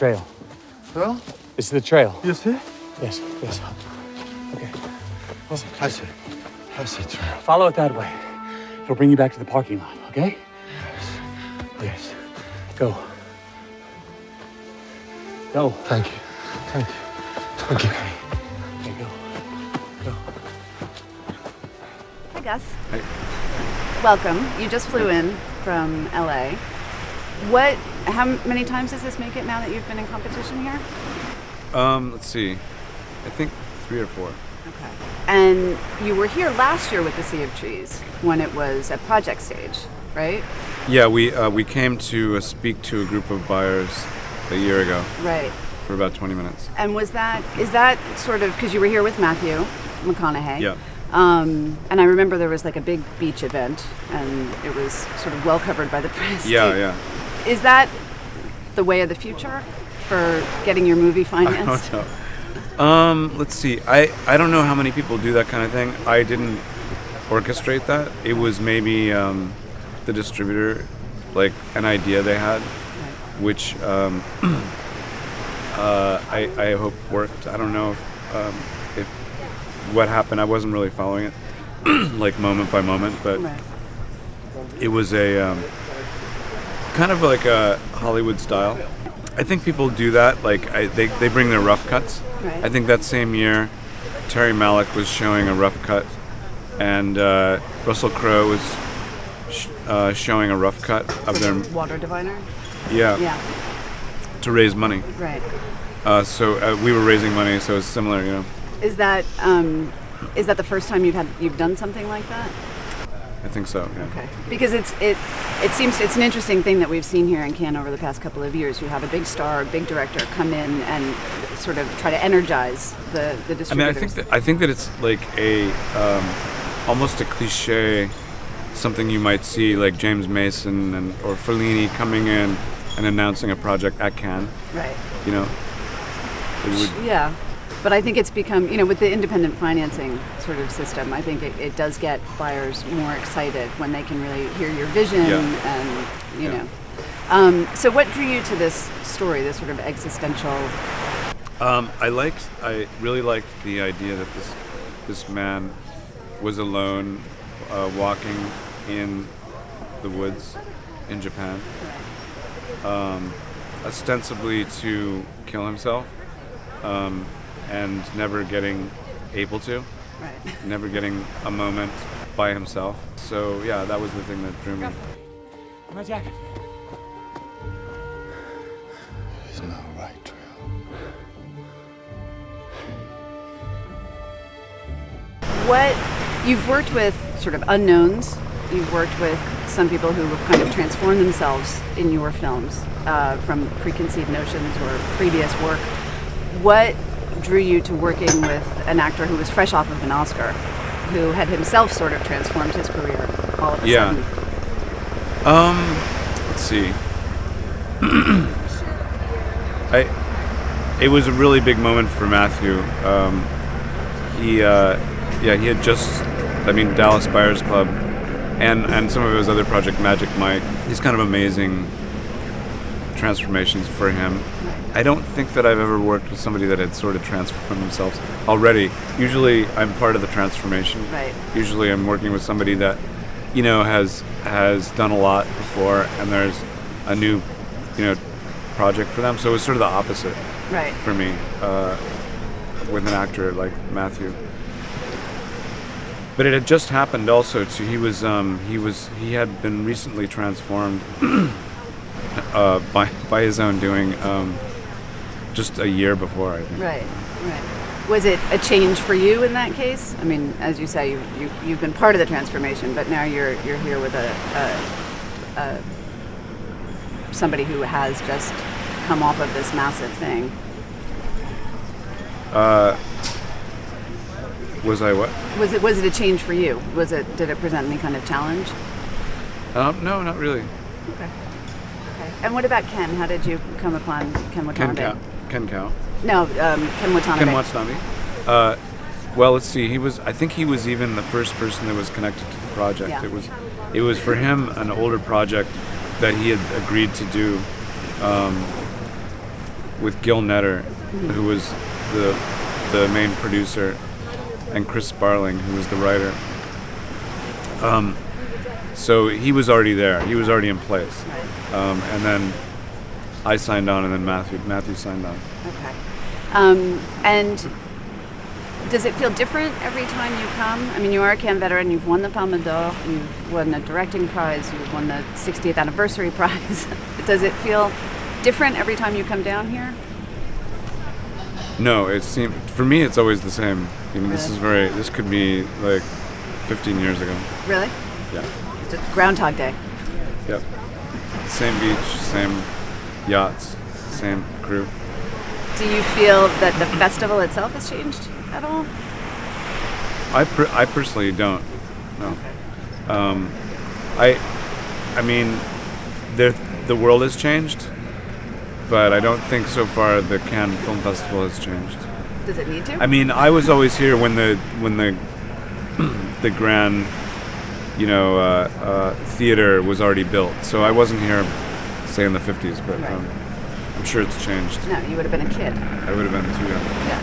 trail. Well, This is the trail. you see? Yes, yes. Okay. I see. I see trail. Follow it that way. It'll bring you back to the parking lot, okay? Yes. Go. Go. Thank you. Thank you. Thank you. Okay, go. Go. Hi, Gus. Hey. Welcome. You just flew in from LA. How many times does this make it now that you've been in competition here? Let's see. I think 3 or 4. Okay. And you were here last year with the Sea of Trees when it was at project stage, right? Yeah, we came to speak to a group of buyers a year ago. Right. For about 20 minutes. And is that sort of, because you were here with Matthew McConaughey? Yeah. And I remember there was like a big beach event and it was sort of well covered by the press. Yeah. Is that the way of the future for getting your movie financed? I don't know. Let's see. I don't know how many people do that kind of thing. I didn't orchestrate that. It was maybe the distributor, like an idea they had, which I hope worked. I don't know if what happened. I wasn't really following it, like moment by moment, but it was a kind of like a Hollywood style. I think people do that. Like they bring their rough cuts. Right. I think that same year, Terry Malick was showing a rough cut, and Russell Crowe was showing a rough cut of their Water Diviner? yeah to raise money. Right. So we were raising money, so it's similar, you know. Is that the first time you've done something like that? I think so. Yeah. Okay. Because it seems it's an interesting thing that we've seen here in Cannes over the past couple of years. You have a big star, a big director come in and sort of try to energize the distributors. I mean, I think that it's like a almost a cliche, something you might see like James Mason or Fellini coming in and announcing a project at Cannes. Right. You know. It would, yeah. But I think it's become, with the independent financing sort of system, I think it does get buyers more excited when they can really hear your vision and, you know. So what drew you to this story, this sort of existential? I really liked the idea that this man was alone, walking in the woods in Japan, ostensibly to kill himself. And never getting able to, never getting a moment by himself. So yeah, that was the thing that drew me. My jacket. There's no right trail. You've worked with sort of unknowns. You've worked with some people who have kind of transformed themselves in your films from preconceived notions or previous work. What drew you to working with an actor who was fresh off of an Oscar, who had himself sort of transformed his career all of a sudden? Let's see. It was a really big moment for Matthew. He had just, Dallas Buyers Club, and some of his other project, Magic Mike. These kind of amazing transformations for him. I don't think that I've ever worked with somebody that had sort of transformed themselves already. Usually I'm part of the transformation. Right. Usually I'm working with somebody that, has done a lot before and there's a new, project for them. So it was sort of the opposite for me with an actor like Matthew. But it had just happened also too. He had been recently transformed by his own doing. Just a year before, I think. Right. Was it a change for you in that case? I mean, as you say, you've been part of the transformation, but now you're here with somebody who has just come off of this massive thing. Was I what? Was it a change for you? Did it present any kind of challenge? No, not really. Okay. And what about Ken? How did you come upon Ken Watanabe? Ken Cow. No, Ken Watanabe. Ken Watanabe. Well, let's see. I think he was even the first person that was connected to the project. Yeah. It was for him an older project that he had agreed to do with Gil Netter, who was the main producer, and Chris Sparling, who was the writer. So he was already there. He was already in place. And then I signed on, and then Matthew signed on. Okay. And does it feel different every time you come? I mean, you are a Cannes veteran. You've won the Palme d'Or. You've won a directing prize. You've won the 60th anniversary prize. Does it feel different every time you come down here? No, for me it's always the same. You know, Really? this could be like 15 years ago. Really? Yeah. It's just Groundhog Day. Yep. Same beach, same yachts, same crew. Do you feel that the festival itself has changed at all? I personally don't. No. Okay. I mean, the world has changed, but I don't think so far the Cannes Film Festival has changed. Does it need to? I mean, I was always here when the the grand, theater was already built. So I wasn't here, say, in the 50s, but Right. I'm sure it's changed. No, you would have been a kid. I would have been too young. Yeah.